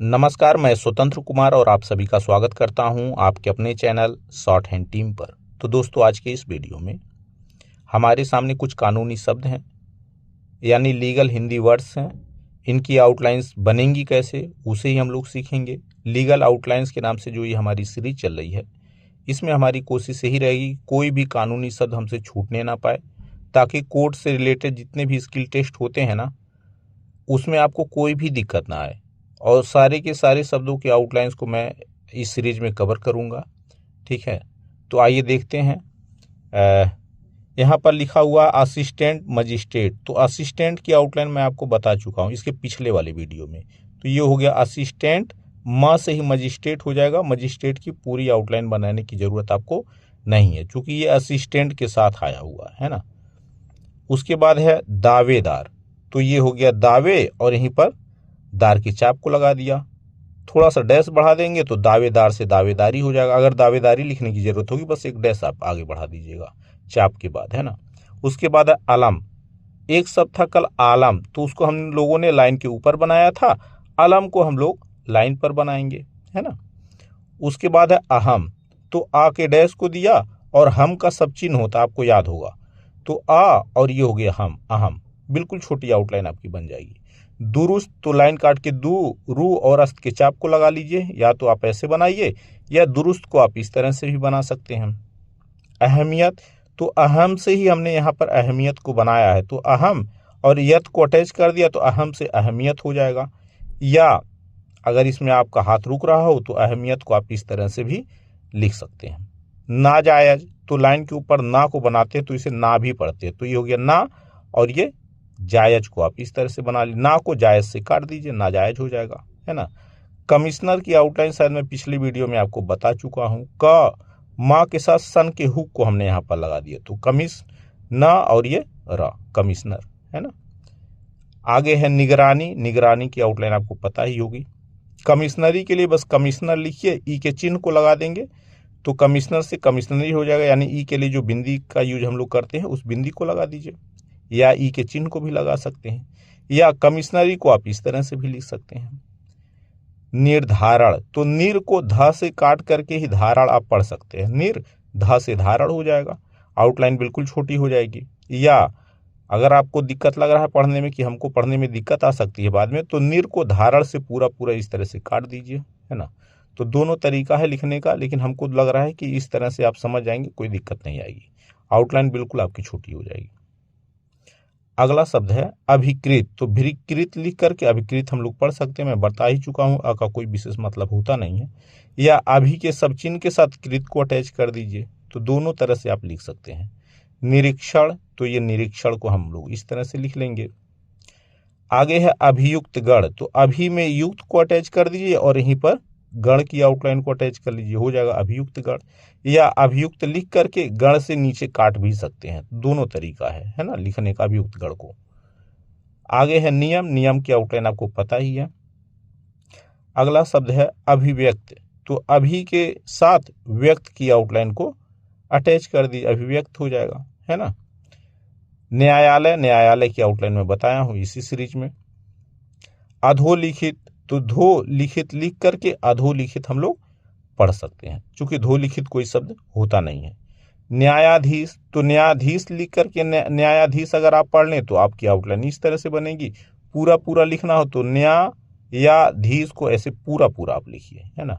नमस्कार, मैं स्वतंत्र कुमार और आप सभी का स्वागत करता हूं आपके अपने चैनल शॉर्ट हैंड टीम पर। तो दोस्तों, आज के इस वीडियो में हमारे सामने कुछ कानूनी शब्द हैं, यानी लीगल हिंदी वर्ड्स हैं। इनकी आउटलाइंस बनेंगी कैसे, उसे ही हम लोग सीखेंगे। लीगल आउटलाइंस के नाम से जो ये हमारी सीरीज चल रही है, इसमें हमारी कोशिश यही रहेगी कोई भी कानूनी शब्द हमसे छूटने ना पाए, ताकि कोर्ट से रिलेटेड जितने भी स्किल टेस्ट होते हैं ना, उसमें आपको कोई भी दिक्कत ना आए। और सारे के सारे शब्दों के आउटलाइंस को मैं इस सीरीज में कवर करूंगा। ठीक है, तो आइए देखते हैं। यहाँ पर लिखा हुआ असिस्टेंट मजिस्ट्रेट। तो असिस्टेंट की आउटलाइन मैं आपको बता चुका हूँ इसके पिछले वाले वीडियो में। तो ये हो गया असिस्टेंट, म से ही मजिस्ट्रेट हो जाएगा। मजिस्ट्रेट की पूरी आउटलाइन बनाने की जरूरत आपको नहीं है, क्योंकि ये असिस्टेंट के साथ आया हुआ है ना। उसके बाद है दावेदार। तो ये हो गया दावे, और यहीं पर दार की चाप को लगा दिया। थोड़ा सा डैश बढ़ा देंगे तो दावेदार से दावेदारी हो जाएगा। अगर दावेदारी लिखने की जरूरत होगी, बस एक डैश आप आगे बढ़ा दीजिएगा चाप के बाद, है ना। उसके बाद है अलम। एक शब्द था कल आलम, तो उसको हम लोगों ने लाइन के ऊपर बनाया था, अलम को हम लोग लाइन पर बनाएंगे, है ना। उसके बाद है अहम। तो आ के डैश को दिया और हम का सब चिन्ह होता, आपको याद होगा। तो आ और ये हो गया हम, अहम। बिल्कुल छोटी आउटलाइन आपकी बन जाएगी। दुरुस्त, तो लाइन काट के दू, रू और अस्त के चाप को लगा लीजिए। या तो आप ऐसे बनाइए, या दुरुस्त को आप इस तरह से भी बना सकते हैं। अहमियत, तो अहम से ही हमने यहाँ पर अहमियत को बनाया है, तो अहम और यत को अटैच कर दिया तो अहम से अहमियत हो जाएगा। या अगर इसमें आपका हाथ रुक रहा हो तो अहमियत को आप इस तरह से भी लिख सकते हैं। नाजायज, तो लाइन के ऊपर ना को बनाते हैं तो इसे ना भी पढ़ते हैं, तो ये हो गया ना, और ये जायज को आप इस तरह से बना लीजिए। ना को जायज से काट दीजिए, नाजायज हो जाएगा, है ना। कमिश्नर की आउटलाइन शायद मैं पिछली वीडियो में आपको बता चुका हूं। क माँ के साथ सन के हुक को हमने यहाँ पर लगा दिया, तो कमिश ना और ये रा, कमिश्नर, है ना। आगे है निगरानी। निगरानी की आउटलाइन आपको पता ही होगी। कमिश्नरी के लिए बस कमिश्नर लिखिए, ई के चिन्ह को लगा देंगे तो कमिश्नर से कमिश्नरी हो जाएगा। यानी ई के लिए जो बिंदी का यूज हम लोग करते हैं, उस बिंदी को लगा दीजिए, या ई के चिन्ह को भी लगा सकते हैं, या कमिश्नरी को आप इस तरह से भी लिख सकते हैं। निर्धारण, तो निर को ध से काट करके ही धारण आप पढ़ सकते हैं। निर ध से धारण हो जाएगा, आउटलाइन बिल्कुल छोटी हो जाएगी। या अगर आपको दिक्कत लग रहा है पढ़ने में, कि हमको पढ़ने में दिक्कत आ सकती है बाद में, तो निर को धारण से पूरा पूरा इस तरह से काट दीजिए, है ना। तो दोनों तरीका है लिखने का, लेकिन हमको लग रहा है कि इस तरह से आप समझ जाएंगे, कोई दिक्कत नहीं आएगी। आउटलाइन बिल्कुल आपकी छोटी हो जाएगी। अगला शब्द है अभिकृत। तो भिकृत लिख करके अभिकृत हम लोग पढ़ सकते हैं, मैं बता ही चुका हूं, अ का कोई विशेष मतलब होता नहीं है। या अभि के सब चिन्ह के साथ कृत को अटैच कर दीजिए, तो दोनों तरह से आप लिख सकते हैं। निरीक्षण, तो ये निरीक्षण को हम लोग इस तरह से लिख लेंगे। आगे है अभियुक्त गण। तो अभि में युक्त को अटैच कर दीजिए और यहीं पर गण की आउटलाइन को अटैच कर लीजिए, हो जाएगा अभियुक्त गण। या अभियुक्त लिख करके गण से नीचे काट भी सकते हैं, दोनों तरीका है ना लिखने का अभियुक्त गण को। आगे है नियम। नियम की आउटलाइन आपको पता ही है। अगला शब्द है अभिव्यक्त। तो अभि के साथ व्यक्त की आउटलाइन को अटैच कर दीजिए, अभिव्यक्त हो जाएगा, है ना। न्यायालय। न्यायालय की आउटलाइन में बताया हूं इसी सीरीज में। अधोलिखित, तो धो लिखित लिख करके अधोलिखित हम लोग पढ़ सकते हैं, क्योंकि धो लिखित कोई शब्द होता नहीं है। न्यायाधीश, तो न्यायाधीश लिख करके न्यायाधीश अगर आप पढ़ लें तो आपकी आउटलाइन इस तरह से बनेगी। पूरा पूरा लिखना हो तो न्यायाधीश को ऐसे पूरा पूरा आप लिखिए, है ना।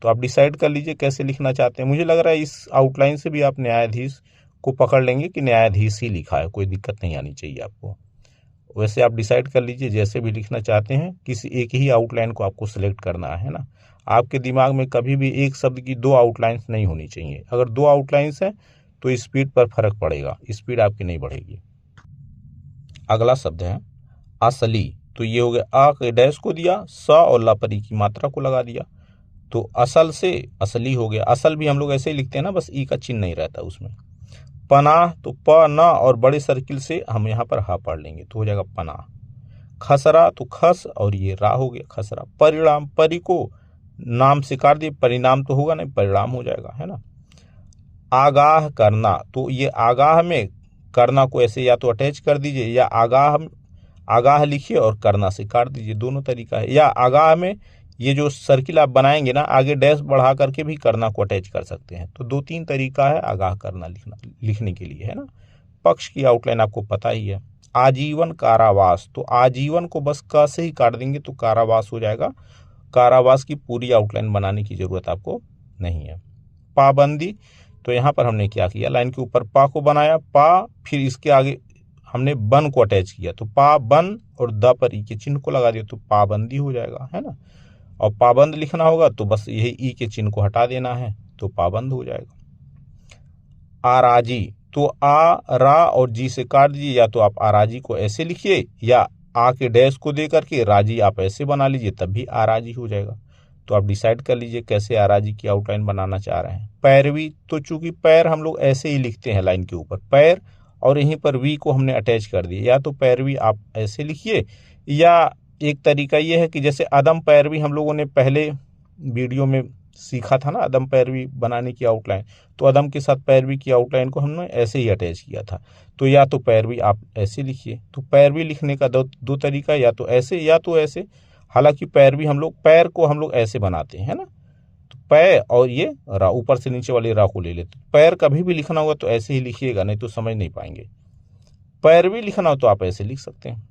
तो आप डिसाइड कर लीजिए कैसे लिखना चाहते हैं। मुझे लग रहा है इस आउटलाइन से भी आप न्यायाधीश को पकड़ लेंगे कि न्यायाधीश ही लिखा है, कोई दिक्कत नहीं आनी चाहिए आपको। वैसे आप डिसाइड कर लीजिए जैसे भी लिखना चाहते हैं, किसी एक ही आउटलाइन को आपको सिलेक्ट करना है ना। आपके दिमाग में कभी भी एक शब्द की दो आउटलाइंस नहीं होनी चाहिए। अगर दो आउटलाइंस हैं तो स्पीड पर फर्क पड़ेगा, स्पीड आपकी नहीं बढ़ेगी। अगला शब्द है असली। तो ये हो गया, आ के डैश को दिया, स और लापरी की मात्रा को लगा दिया, तो असल से असली हो गया। असल भी हम लोग ऐसे ही लिखते हैं ना, बस ई का चिन्ह नहीं रहता उसमें। पनाह, तो प न और बड़े सर्किल से हम यहाँ पर हा पढ़ लेंगे, तो हो जाएगा पनाह। खसरा, तो खस और ये रा हो गया खसरा। परिणाम, परि को नाम से काट दिए, परिणाम तो होगा नहीं, परिणाम हो जाएगा, है ना। आगाह करना, तो ये आगाह में करना को ऐसे या तो अटैच कर दीजिए, या आगाह लिखिए और करना से काट दीजिए, दोनों तरीका है। या आगाह में ये जो सर्किल आप बनाएंगे ना, आगे डैश बढ़ा करके भी करना को अटैच कर सकते हैं। तो 2-3 तरीका है आगाह करना लिखने के लिए, है ना। पक्ष की आउटलाइन आपको पता ही है। आजीवन कारावास, तो आजीवन को बस क से ही काट देंगे तो कारावास हो जाएगा। कारावास की पूरी आउटलाइन बनाने की जरूरत आपको नहीं है। पाबंदी, तो यहाँ पर हमने क्या किया, लाइन के ऊपर पा को बनाया, पा, फिर इसके आगे हमने बन को अटैच किया, तो पा बन और द पर ई के चिन्ह को लगा दिया तो पाबंदी हो जाएगा, है ना। और पाबंद लिखना होगा तो बस यही ई के चिन्ह को हटा देना है तो पाबंद हो जाएगा। आराजी, तो आ, रा और जी से काट दीजिए, या तो आप आराजी को ऐसे लिखिए या आ के डैश को दे करके राजी आप ऐसे बना लीजिए, तब भी आराजी हो जाएगा। तो आप डिसाइड कर लीजिए कैसे आराजी की आउटलाइन बनाना चाह रहे हैं। पैरवी, तो चूंकि पैर हम लोग ऐसे ही लिखते हैं लाइन के ऊपर पैर, और यहीं पर वी को हमने अटैच कर दिया, या तो पैरवी आप ऐसे लिखिए, या एक तरीका ये है कि जैसे अदम पैरवी हम लोगों ने पहले वीडियो में सीखा था ना, अदम पैरवी बनाने की आउटलाइन, तो अदम के साथ पैरवी की आउटलाइन को हमने ऐसे ही अटैच किया था। तो या तो पैरवी आप ऐसे लिखिए, तो पैरवी लिखने का दो तरीका, या तो ऐसे या तो ऐसे। हालांकि पैरवी हम लोग पैर को हम लोग ऐसे बनाते हैं ना, तो पै और ये रा, ऊपर से नीचे वाले रा को ले लेते। पैर कभी भी लिखना होगा तो ऐसे ही लिखिएगा, नहीं तो समझ नहीं पाएंगे। पैरवी लिखना हो तो आप ऐसे लिख सकते हैं।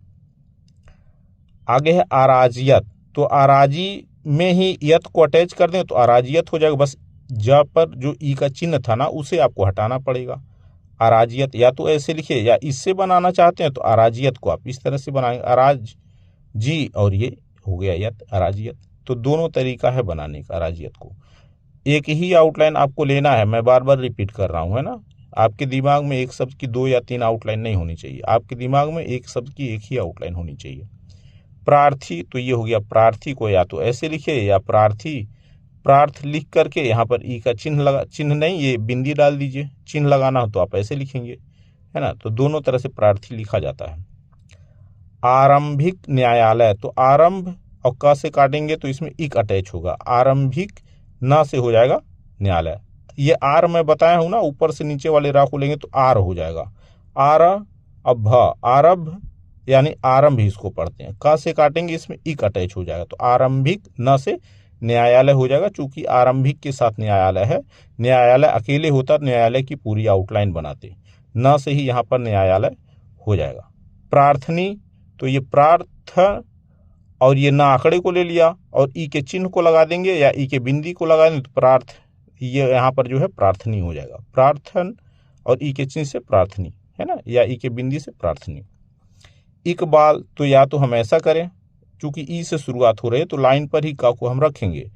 आगे है आराजियत, तो आराजी में ही यत को अटैच कर दें तो आराजियत हो जाएगा। बस जा पर जो ई का चिन्ह था ना उसे आपको हटाना पड़ेगा। आराजियत या तो ऐसे लिखिए, या इससे बनाना चाहते हैं तो आराजियत को आप इस तरह से बनाएंगे, अराज जी, और ये हो गया यत, अराजियत। तो दोनों तरीका है बनाने का अराजियत को। एक ही आउटलाइन आपको लेना है, मैं बार बार रिपीट कर रहा हूँ, है ना। आपके दिमाग में एक शब्द की 2 या 3 आउटलाइन नहीं होनी चाहिए, आपके दिमाग में एक शब्द की एक ही आउटलाइन होनी चाहिए। प्रार्थी, तो ये हो गया, प्रार्थी को या तो ऐसे लिखिए या प्रार्थी, प्रार्थ लिख करके यहाँ पर ई का चिन्ह नहीं, ये बिंदी डाल दीजिए। चिन्ह लगाना हो तो आप ऐसे लिखेंगे, है ना। तो दोनों तरह से प्रार्थी लिखा जाता है। आरंभिक न्यायालय, तो आरंभ और क से काटेंगे तो इसमें इक अटैच होगा, आरंभिक न से हो जाएगा न्यायालय। ये आर मैं बताया हूं ना, ऊपर से नीचे वाले रा को लेंगे तो आर हो जाएगा। आर अब आरभ यानी आरंभ इसको पढ़ते हैं, क से काटेंगे इसमें इक अटैच हो जाएगा, तो आरंभिक न से न्यायालय हो जाएगा। चूंकि आरंभिक के साथ न्यायालय है, न्यायालय अकेले होता न्यायालय की पूरी आउटलाइन बनाते, न से ही यहाँ पर न्यायालय हो जाएगा। प्रार्थनी, तो ये प्रार्थ और ये ना आंकड़े को ले लिया और ई के चिन्ह को लगा देंगे या ई के बिंदी को लगा देंगे तो प्रार्थ, ये यहाँ पर जो है प्रार्थनी हो जाएगा। प्रार्थन और ई के चिन्ह से प्रार्थनी, है ना, या ई के बिंदी से प्रार्थनी। इकबाल, तो या तो हम ऐसा करें, चूंकि ई से शुरुआत हो रही है तो लाइन पर ही का को हम रखेंगे,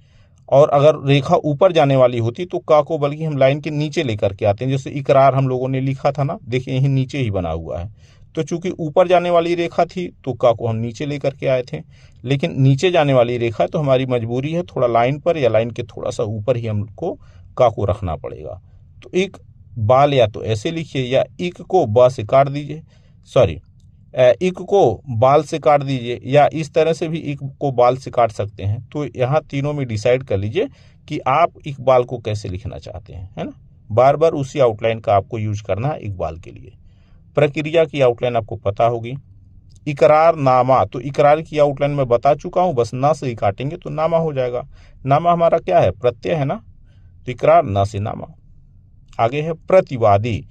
और अगर रेखा ऊपर जाने वाली होती तो का को बल्कि हम लाइन के नीचे लेकर के आते हैं। जैसे इकरार हम लोगों ने लिखा था ना, देखिए यही नीचे ही बना हुआ है, तो चूंकि ऊपर जाने वाली रेखा थी तो का को हम नीचे लेकर के आए थे, लेकिन नीचे जाने वाली रेखा तो हमारी मजबूरी है, थोड़ा लाइन पर या लाइन के थोड़ा सा ऊपर ही हमको का को रखना पड़ेगा। तो एक बाल या तो ऐसे लिखिए, या इक को ब से काट दीजिए, सॉरी इक को बाल से काट दीजिए, या इस तरह से भी इक को बाल से काट सकते हैं। तो यहाँ तीनों में डिसाइड कर लीजिए कि आप इकबाल को कैसे लिखना चाहते हैं, है ना। बार बार उसी आउटलाइन का आपको यूज करना है इकबाल के लिए। प्रक्रिया की आउटलाइन आपको पता होगी। इकरार नामा, तो इकरार की आउटलाइन में बता चुका हूं, बस ना से ही काटेंगे तो नामा हो जाएगा। नामा हमारा क्या है, प्रत्यय है ना, तो इकरार ना से नामा। आगे है प्रतिवादी,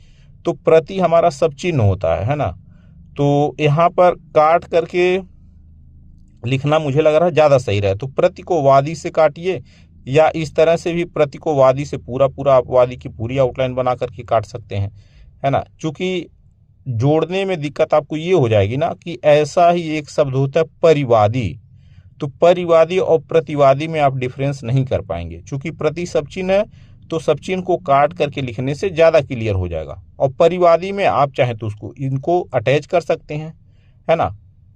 तो प्रति हमारा सब चिन्ह होता है ना, तो यहाँ पर काट करके लिखना मुझे लग रहा है ज्यादा सही रहे, तो प्रति को वादी से काटिए, या इस तरह से भी प्रति को वादी से पूरा आप वादी की पूरी आउटलाइन बना करके काट सकते हैं, है ना। चूंकि जोड़ने में दिक्कत आपको ये हो जाएगी ना कि ऐसा ही एक शब्द होता है परिवादी, तो परिवादी और प्रतिवादी में आप डिफरेंस नहीं कर पाएंगे। चूंकि प्रति सब चिन्ह है तो सब चिन्ह को काट करके लिखने से ज्यादा क्लियर हो जाएगा, और परिवादी में आप चाहें तो उसको इनको अटैच कर सकते हैं, है ना।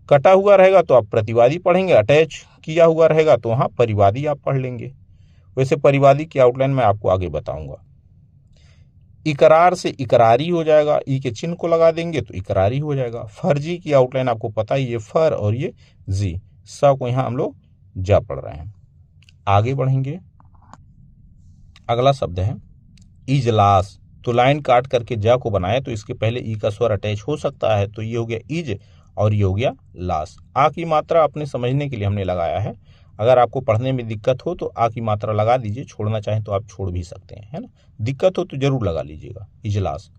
कटा हुआ रहेगा तो आप प्रतिवादी पढ़ेंगे, अटैच किया हुआ रहेगा तो वहाँ परिवादी आप पढ़ लेंगे। वैसे परिवादी की आउटलाइन मैं आपको आगे बताऊंगा। इकरार से इकरारी हो जाएगा, ई के चिन्ह को लगा देंगे तो इकरारी हो जाएगा। फर्जी की आउटलाइन आपको पता ही है, फर और ये जी, स को यहाँ हम लोग जा पढ़ रहे हैं। आगे बढ़ेंगे, अगला शब्द है इजलास, तो लाइन काट करके जा को बनाए तो इसके पहले ई का स्वर अटैच हो सकता है, तो ये हो गया इज और ये हो गया लास। आ की मात्रा अपने समझने के लिए हमने लगाया है, अगर आपको पढ़ने में दिक्कत हो तो आ की मात्रा लगा दीजिए, छोड़ना चाहें तो आप छोड़ भी सकते हैं, है ना। दिक्कत हो तो जरूर लगा लीजिएगा। इजलास,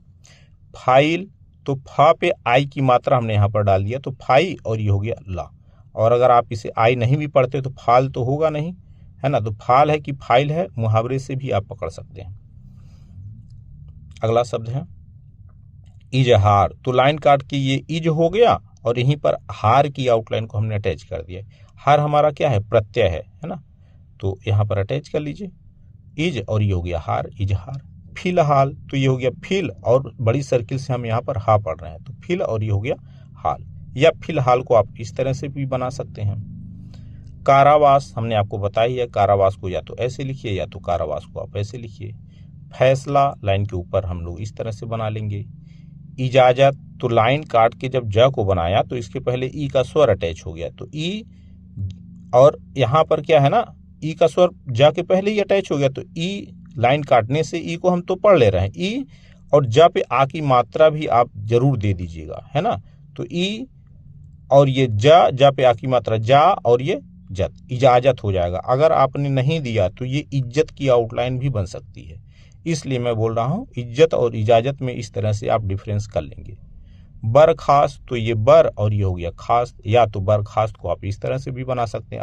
फाइल, तो फा पे आई की मात्रा हमने यहाँ पर डाल दिया तो फाई, और ये हो गया ला। और अगर आप इसे आई नहीं भी पढ़ते तो फाल तो होगा नहीं, है ना। तो फाल है कि फाइल है, मुहावरे से भी आप पकड़ सकते हैं। अगला शब्द है इजहार। तो लाइन काट के ये इज हो गया और यहीं पर हार की आउटलाइन को हमने अटैच कर दिया। हार हमारा क्या है, प्रत्यय है ना। तो यहाँ पर अटैच कर लीजिए इज, और ये हो गया हार, इजहार। फिलहाल, तो ये हो गया फिल, और बड़ी सर्किल से हम यहाँ पर हा पढ़ रहे हैं तो फिल, और ये हो गया हाल। या फिलहाल को आप इस तरह से भी बना सकते हैं। कारावास हमने आपको बताया है, कारावास को या तो ऐसे लिखिए या तो कारावास को आप ऐसे लिखिए। फैसला लाइन के ऊपर हम लोग इस तरह से बना लेंगे। इजाजत, तो लाइन काट के जब ज को बनाया तो इसके पहले ई का स्वर अटैच हो गया तो ई, और यहाँ पर क्या है ना, ई का स्वर जा के पहले ही अटैच हो गया तो ई, लाइन काटने से ई को हम तो पढ़ ले रहे हैं। ई और जा पे आ की मात्रा भी आप जरूर दे दीजिएगा, है ना। तो ई और ये जा पे आ की मात्रा जा, और ये जत, इजाजत हो जाएगा। अगर आपने नहीं दिया तो ये इज्जत की आउटलाइन भी बन सकती है, इसलिए मैं बोल रहा हूँ इज्जत और इजाजत में इस तरह से आप डिफरेंस कर लेंगे। बरखास्त, तो ये बर और ये हो गया खास, या तो बरखास्त को आप इस तरह से भी बना सकते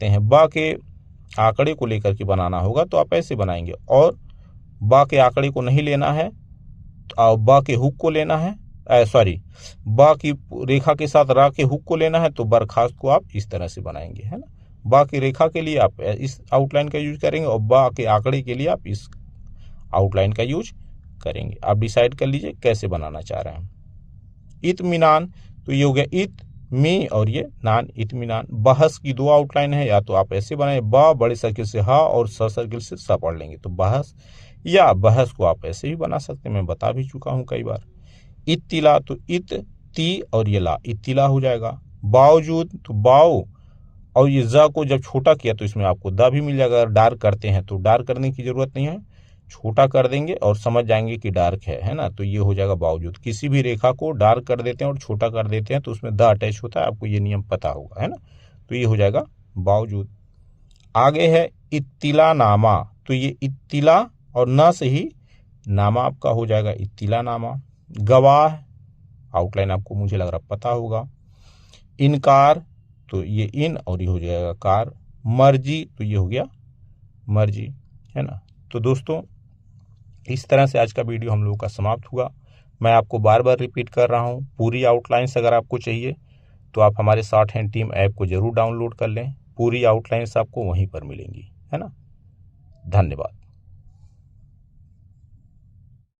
हैं। बा के आंकड़े को लेकर के बनाना होगा तो आप ऐसे बनाएंगे, और बा के आंकड़े को नहीं लेना है तो बा के हुक को लेना है, बा की रेखा के साथ रा के हुक को लेना है तो बरखास्त को आप इस तरह से बनाएंगे, है ना। बा की रेखा के लिए आप इस आउटलाइन का यूज करेंगे और बा के आंकड़े के लिए आप इस आउटलाइन का यूज करेंगे। आप डिसाइड कर लीजिए कैसे बनाना चाह रहे हैं। इत्मीनान, तो ये हो गया इत मी और ये नान, इत्मीनान। बहस की दो आउटलाइन है, या तो आप ऐसे बनाए बा बड़े सर्किल से हा और स सर्किल से सा पढ़ लेंगे तो बहस, या बहस को आप ऐसे भी बना सकते हैं, मैं बता भी चुका हूं कई बार। इत्तिला, तो इत ती और ये ला, इत्तिला हो जाएगा। बावजूद, तो बाव और ये ज को जब छोटा किया तो इसमें आपको दा भी मिल जाएगा। अगर डार्क करते हैं तो डार्क करने की जरूरत नहीं है, छोटा कर देंगे और समझ जाएंगे कि डार्क है ना। तो ये हो जाएगा बावजूद। किसी भी रेखा को डार्क कर देते हैं और छोटा कर देते हैं तो उसमें द अटैच होता है, आपको ये नियम पता होगा, है ना। तो ये हो जाएगा बावजूद। आगे है इत्तिला नामा, तो ये इत्तिला और ना से ही नामा आपका हो जाएगा इत्तिला नामा। गवाह, आउटलाइन आपको मुझे लग रहा पता होगा। इनकार, तो ये इन और ये हो जाएगा कार। मर्जी, तो ये हो गया मर्जी, है ना। तो दोस्तों इस तरह से आज का वीडियो हम लोगों का समाप्त हुआ। मैं आपको बार बार रिपीट कर रहा हूँ, पूरी आउटलाइंस अगर आपको चाहिए तो आप हमारे शॉर्ट हैंड टीम ऐप को जरूर डाउनलोड कर लें। पूरी आउटलाइंस आपको वहीं पर मिलेंगी, है ना। धन्यवाद।